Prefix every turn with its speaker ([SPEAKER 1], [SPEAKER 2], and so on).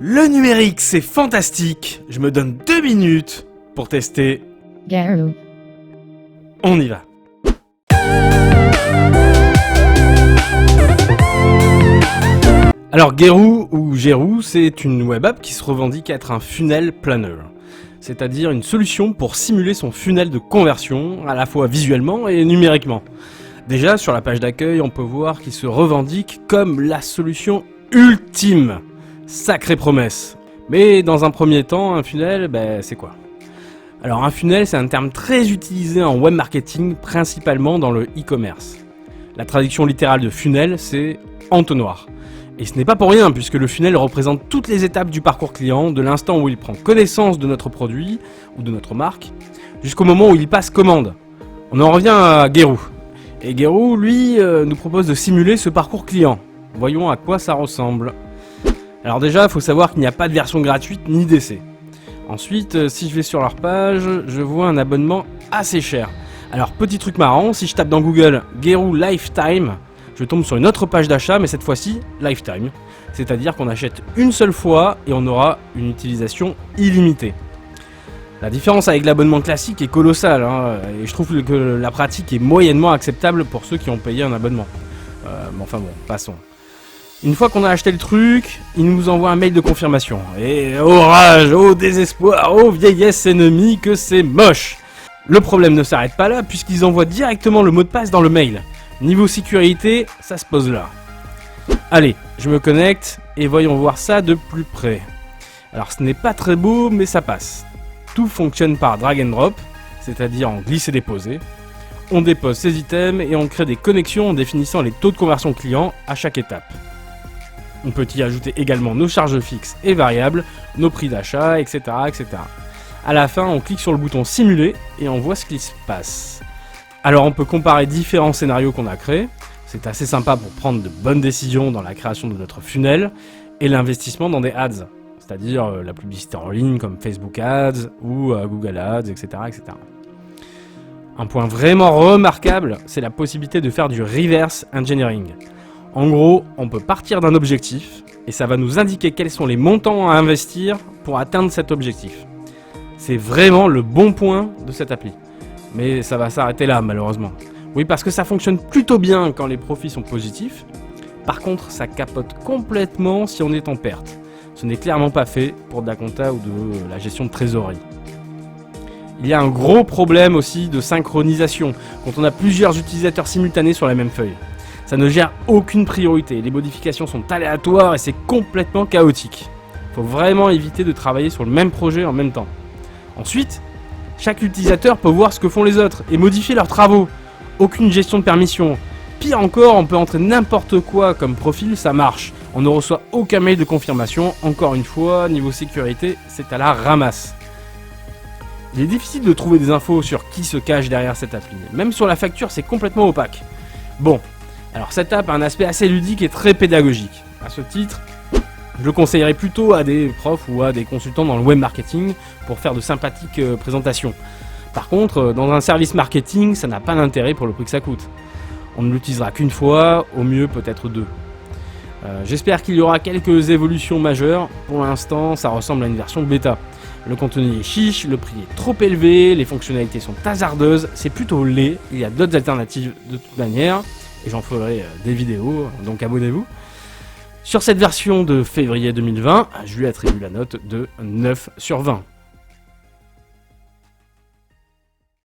[SPEAKER 1] Le numérique, c'est fantastique. Je me donne 2 minutes pour tester.
[SPEAKER 2] Garou.
[SPEAKER 1] On y va. Alors Garou ou Gerou, c'est une web app qui se revendique être un funnel planner. C'est-à-dire une solution pour simuler son funnel de conversion, à la fois visuellement et numériquement. Déjà, sur la page d'accueil, on peut voir qu'il se revendique comme la solution ultime. Sacrée promesse. Mais dans un premier temps, un funnel, c'est quoi? Alors un funnel, c'est un terme très utilisé en web marketing, principalement dans le e-commerce. La traduction littérale de funnel, c'est entonnoir. Et ce n'est pas pour rien, puisque le funnel représente toutes les étapes du parcours client, de l'instant où il prend connaissance de notre produit ou de notre marque, jusqu'au moment où il passe commande. On en revient à Garou. Et Garou, lui, nous propose de simuler ce parcours client. Voyons à quoi ça ressemble. Alors déjà, il faut savoir qu'il n'y a pas de version gratuite ni d'essai. Ensuite, si je vais sur leur page, je vois un abonnement assez cher. Alors petit truc marrant, si je tape dans Google Garou Lifetime, je tombe sur une autre page d'achat, mais cette fois-ci Lifetime. C'est-à-dire qu'on achète une seule fois et on aura une utilisation illimitée. La différence avec l'abonnement classique est colossale, et je trouve que la pratique est moyennement acceptable pour ceux qui ont payé un abonnement. Passons. Une fois qu'on a acheté le truc, il nous envoie un mail de confirmation. Et oh rage, oh désespoir, oh vieillesse ennemie, que c'est moche. Le problème ne s'arrête pas là, puisqu'ils envoient directement le mot de passe dans le mail. Niveau sécurité, ça se pose là. Allez, je me connecte et voyons voir ça de plus près. Alors ce n'est pas très beau, mais ça passe. Tout fonctionne par drag and drop, c'est-à-dire en glisser-déposer. On dépose ses items et on crée des connexions en définissant les taux de conversion client à chaque étape. On peut y ajouter également nos charges fixes et variables, nos prix d'achat, etc., etc. À la fin, on clique sur le bouton simuler et on voit ce qui se passe. Alors on peut comparer différents scénarios qu'on a créés. C'est assez sympa pour prendre de bonnes décisions dans la création de notre funnel et l'investissement dans des ads, c'est-à-dire la publicité en ligne comme Facebook Ads ou Google Ads, etc., etc. Un point vraiment remarquable, c'est la possibilité de faire du reverse engineering. En gros, on peut partir d'un objectif et ça va nous indiquer quels sont les montants à investir pour atteindre cet objectif. C'est vraiment le bon point de cette appli. Mais ça va s'arrêter là, malheureusement. Oui, parce que ça fonctionne plutôt bien quand les profits sont positifs. Par contre, ça capote complètement si on est en perte. Ce n'est clairement pas fait pour de la compta ou de la gestion de trésorerie. Il y a un gros problème aussi de synchronisation quand on a plusieurs utilisateurs simultanés sur la même feuille. Ça ne gère aucune priorité, les modifications sont aléatoires et c'est complètement chaotique. Il faut vraiment éviter de travailler sur le même projet en même temps. Ensuite, chaque utilisateur peut voir ce que font les autres et modifier leurs travaux. Aucune gestion de permission. Pire encore, on peut entrer n'importe quoi comme profil, ça marche. On ne reçoit aucun mail de confirmation. Encore une fois, niveau sécurité, c'est à la ramasse. Il est difficile de trouver des infos sur qui se cache derrière cette appli. Même sur la facture, c'est complètement opaque. Bon, alors cette app a un aspect assez ludique et très pédagogique. À ce titre, je le conseillerais plutôt à des profs ou à des consultants dans le web marketing pour faire de sympathiques présentations. Par contre, dans un service marketing, ça n'a pas d'intérêt pour le prix que ça coûte. On ne l'utilisera qu'une fois, au mieux peut-être 2. J'espère qu'il y aura quelques évolutions majeures. Pour l'instant, ça ressemble à une version bêta. Le contenu est chiche, le prix est trop élevé, les fonctionnalités sont hasardeuses, c'est plutôt laid. Il y a d'autres alternatives de toute manière, et j'en ferai des vidéos, donc abonnez-vous. Sur cette version de février 2020, je lui attribue la note de 9 sur 20.